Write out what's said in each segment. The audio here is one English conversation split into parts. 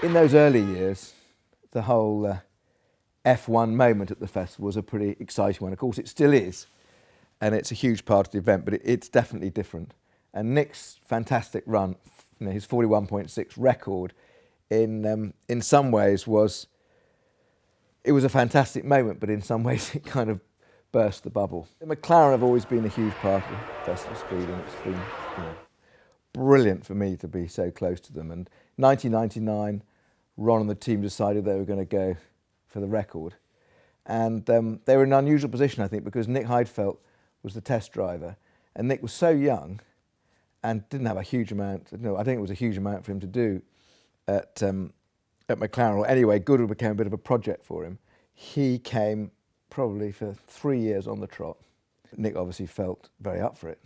In those early years, the whole F1 moment at the festival was a pretty exciting one. Of course, it still is, and it's a huge part of the event, but it's definitely different. And Nick's fantastic run, his 41.6 record, in some ways was a fantastic moment, but in some ways it kind of burst the bubble. The McLaren have always been a huge part of Festival Speed, and it's been brilliant for me to be so close to them. And 1999, Ron and the team decided they were going to go for the record. And they were in an unusual position, I think, because Nick Heidfeld was the test driver, and Nick was so young and didn't have a huge amount, I think it was a huge amount for him to do at McLaren. Or anyway, Goodwood became a bit of a project for him. He came probably for 3 years on the trot. Nick obviously felt very up for it.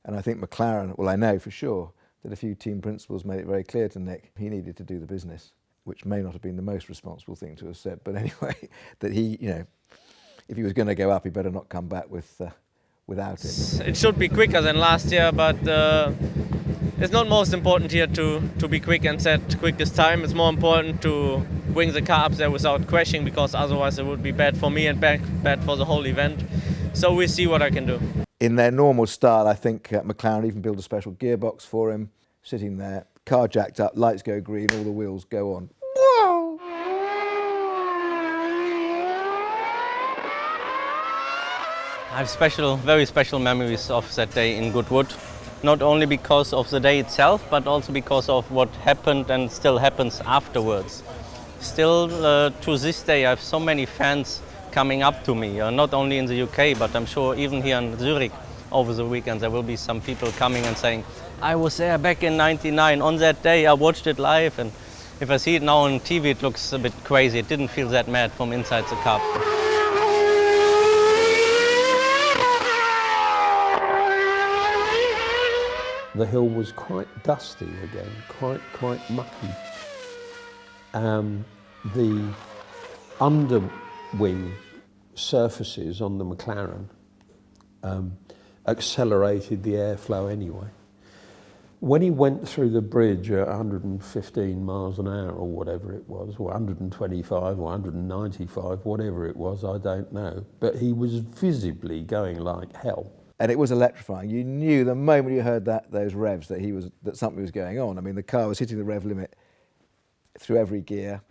And I think McLaren, well, I know for sure that a few team principals made it very clear to Nick he needed to do the business, which may not have been the most responsible thing to have said, but anyway, that he, if he was going to go up, he better not come back without it. It should be quicker than last year, but it's not most important here to be quick and set quickest time. It's more important to bring the car up there without crashing, because otherwise it would be bad for me and bad for the whole event. So we see what I can do. In their normal style, I think McLaren even built a special gearbox for him, sitting there, car jacked up, lights go green, all the wheels go on. I have very special memories of that day in Goodwood. Not only because of the day itself, but also because of what happened and still happens afterwards. Still, to this day, I have so many fans coming up to me, not only in the UK, but I'm sure even here in Zurich over the weekend there will be some people coming and saying, I was there back in '99, on that day I watched it live, and if I see it now on TV it looks a bit crazy. It didn't feel that mad from inside the car. The hill was quite dusty again, quite mucky. The underwing surfaces on the McLaren accelerated the airflow anyway. When he went through the bridge at 115 miles an hour or whatever it was, or 125 or 195, whatever it was, I don't know, but he was visibly going like hell. And it was electrifying. You knew the moment you heard those revs that something was going on. I mean, the car was hitting the rev limit through every gear.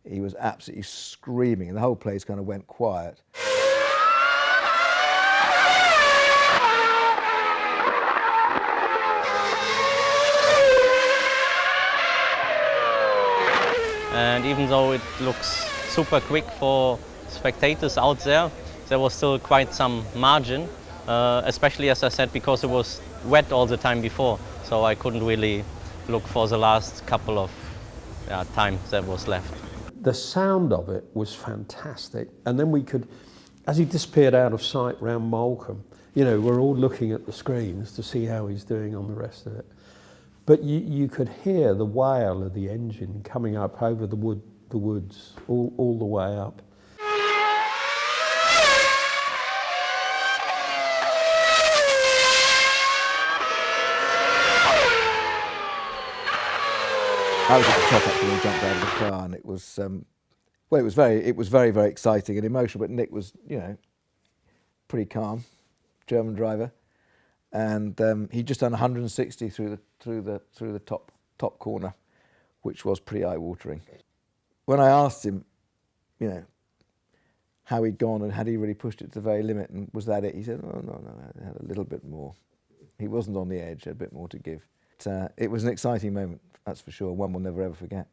He was absolutely screaming, and the whole place kind of went quiet. And even though it looks super quick for spectators out there, there was still quite some margin. Especially, as I said, because it was wet all the time before, so I couldn't really look for the last couple of time that was left. The sound of it was fantastic, and then we could, as he disappeared out of sight round Moulcombe, we're all looking at the screens to see how he's doing on the rest of it. But you could hear the wail of the engine coming up over the woods, all the way up. I was at the top actually when he jumped out of the car, and it was it was very, very exciting and emotional. But Nick was, pretty calm, German driver, and he'd just done 160 through the top corner, which was pretty eye-watering. When I asked him, how he'd gone and had he really pushed it to the very limit, and was that it? He said, "Oh no, I had a little bit more." He wasn't on the edge; had a bit more to give. It was an exciting moment, that's for sure. One we'll never ever forget.